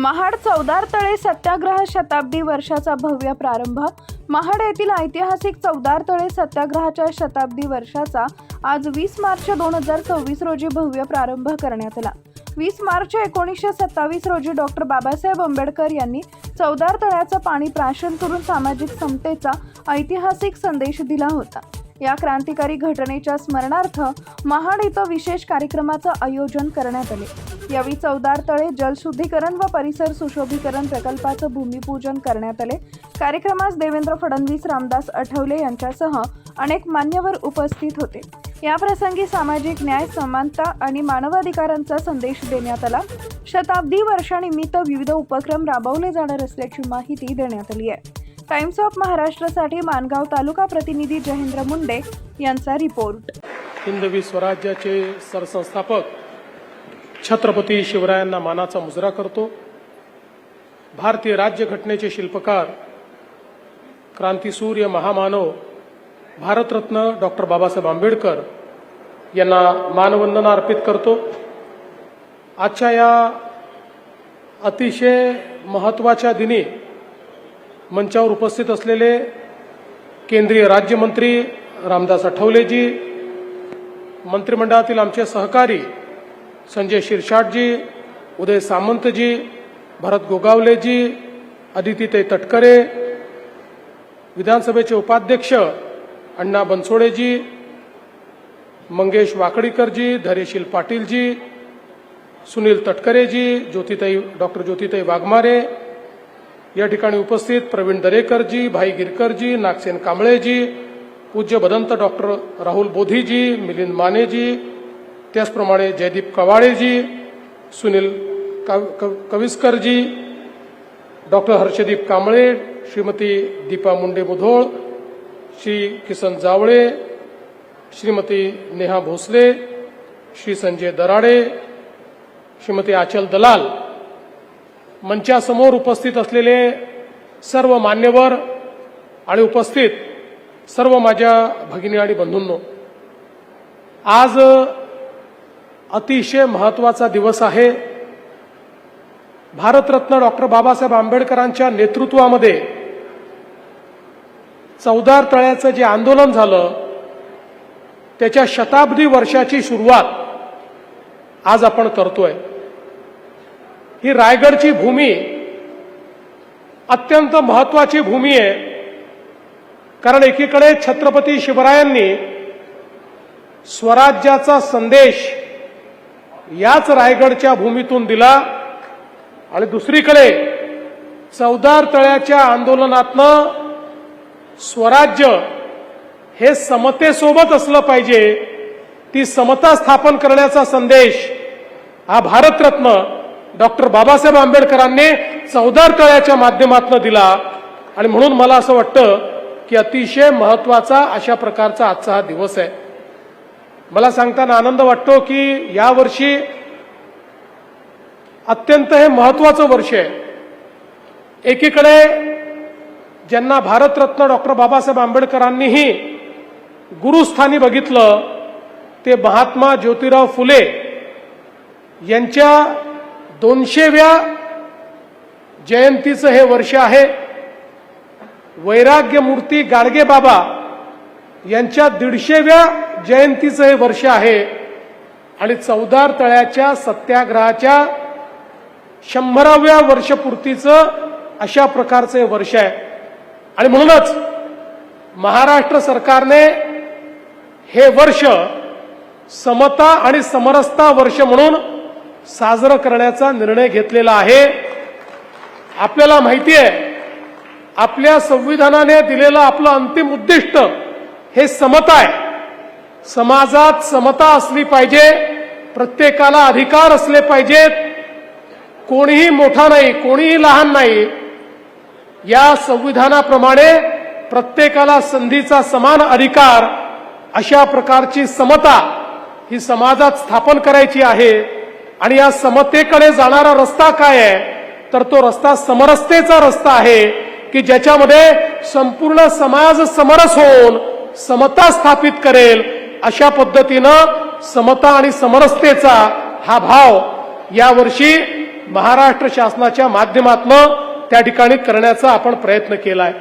महाड चौदार तळे सत्याग्रह शताब्दी वर्षाचा भव्य प्रारंभ। महाड येथील ऐतिहासिक चौदार तळे सत्याग्रहाच्या शताब्दी वर्षाचा आज 20 मार्च 2024 रोजी भव्य प्रारंभ करण्यात आला। 20 मार्च 1927 रोजी डॉक्टर बाबासाहेब आंबेडकर यांनी चौदार तळ्याचं पाणी प्राशन करून सामाजिक समतेचा ऐतिहासिक संदेश दिला होता। या क्रांतिकारी घटनेच्या स्मरणार्थ महाड इथं विशेष कार्यक्रमाचं आयोजन करण्यात आले। यावेळी चौदार तळे जलशुद्धीकरण व परिसर सुशोभीकरण प्रकल्पाचं भूमिपूजन करण्यात आले। कार्यक्रमास देवेंद्र फडणवीस, रामदास आठवले यांच्यासह अनेक मान्यवर उपस्थित होते। या प्रसंगी सामाजिक न्याय, समानता आणि मानवाधिकारांचा संदेश देण्यात आला। शताब्दी वर्षानिमित्त विविध उपक्रम राबवले जाणार असल्याची माहिती देण्यात आली आहे। टाइम्स ऑफ महाराष्ट्रसाठी मानगाव तालुका प्रतिनिधी जयेंद्र मुंडे यांचा रिपोर्ट। हिंदवी स्वराज्याचे सरसंस्थापक छत्रपती शिवरायांना मानाचा मुजरा करतो। भारतीय राज्यघटनेचे शिल्पकार, क्रांतीसूर्य, महामानव, भारतरत्न डॉक्टर बाबासाहेब आंबेडकर यांना मानवंदना अर्पित करतो। आजच्या या अतिशय महत्त्वाच्या दिनी मंचावर उपस्थित असलेले केंद्रीय राज्यमंत्री रामदास आठवलेजी, मंत्रिमंडळातील आमचे सहकारी संजय शिरसाटजी, उदय सामंतजी, भरत गोगावलेजी, अदितीताई तटकरे, विधानसभेचे उपाध्यक्ष अण्णा बनसोडेजी, मंगेश वाकडीकरजी, धैर्यशील पाटीलजी, सुनील तटकरेजी, डॉक्टर ज्योतिताई वाघमारे, या ठिकाणी उपस्थित प्रवीण दरेकरजी, भाई गिरकरजी, नागसेन कांबळेजी, पूज्य भदंत डॉक्टर राहुल बोधीजी, मिलिंद मानेजी, त्याचप्रमाणे जयदीप कवाळेजी, सुनील कविस्करजी, डॉक्टर हर्षदीप कांबळे, श्रीमती दीपा मुंडे मुधोळ, श्री किसन जावळे, श्रीमती नेहा भोसले, श्री संजय दराडे, श्रीमती आचल दलाल, मंचासमोर उपस्थित असलेले सर्व मान्यवर आणि उपस्थित सर्व माझ्या भगिनी आणि बंधूंनो, आज अतिशय महत्त्वाचा दिवस आहे। भारतरत्न डॉक्टर बाबासाहेब आंबेडकरांच्या नेतृत्वामध्ये चौदार तळ्याचं जे आंदोलन झालं त्याच्या शताब्दी वर्षाची सुरुवात आज आपण करतोय। ही रायगडची भूमी अत्यंत महत्त्वाची भूमी आहे, कारण एकीकडे छत्रपती शिवरायांनी स्वराज्याचा संदेश याच रायगडच्या भूमीतून दिला आणि दुसरीकडे चौदार तळ्याच्या आंदोलनातनं स्वराज्य हे समतेसोबत असलं पाहिजे, ती समता स्थापन करण्याचा संदेश हा भारतरत्न डॉक्टर बाबासाहेब आंबेडकरांनी चौदार तळ्याच्या माध्यमातून दिला। आणि म्हणून मला असं वाटतं की अतिशय महत्त्वाचा अशा प्रकारचा आजचा हा दिवस आहे। मला सांगताना आनंद वाटतो की यावर्षी अत्यंत हे महत्त्वाचं वर्ष आहे। एकीकडे ज्यांना भारतरत्न डॉक्टर बाबासाहेब आंबेडकरांनीही गुरुस्थानी बघितलं ते महात्मा ज्योतिराव फुले यांच्या 200व्या जयंतीचं हे वर्ष आहे। वैराग्य मूर्ती गाडगे बाबा यांच्या 150व्या जयंतीचं हे वर्ष आहे आणि चौदार तळ्याच्या सत्याग्रहाच्या 100व्या वर्षपूर्तीचं अशा प्रकारचं हे वर्ष आहे। आणि म्हणूनच महाराष्ट्र सरकारने हे वर्ष समता आणि समरसता वर्ष म्हणून साजरं करण्याचा निर्णय घेतलेला आहे। आपल्याला माहिती आहे आपल्या संविधानाने दिलेलं आपलं अंतिम उद्दिष्ट हे समता आहे। समाजात समता असली पाहिजे, प्रत्येकाला अधिकार असले पाहिजेत, कोणीही मोठा नाही, कोणीही लहान नाही। या संविधानाप्रमाणे प्रत्येकाला संधीचा समान अधिकार, अशा प्रकारची समता ही समाजात स्थापन करायची आहे। आणि या समतेकडे जाणारा रस्ता काय आहे, तर तो रस्ता समरसतेचा रस्ता आहे की ज्याच्यामध्ये संपूर्ण समाज समरस होऊन समता स्थापित करेल। अशा पद्धतीनं समता आणि समरसतेचा हा भाव यावर्षी महाराष्ट्र शासनाच्या माध्यमातून त्या ठिकाणी करण्याचा आपण प्रयत्न केलाय.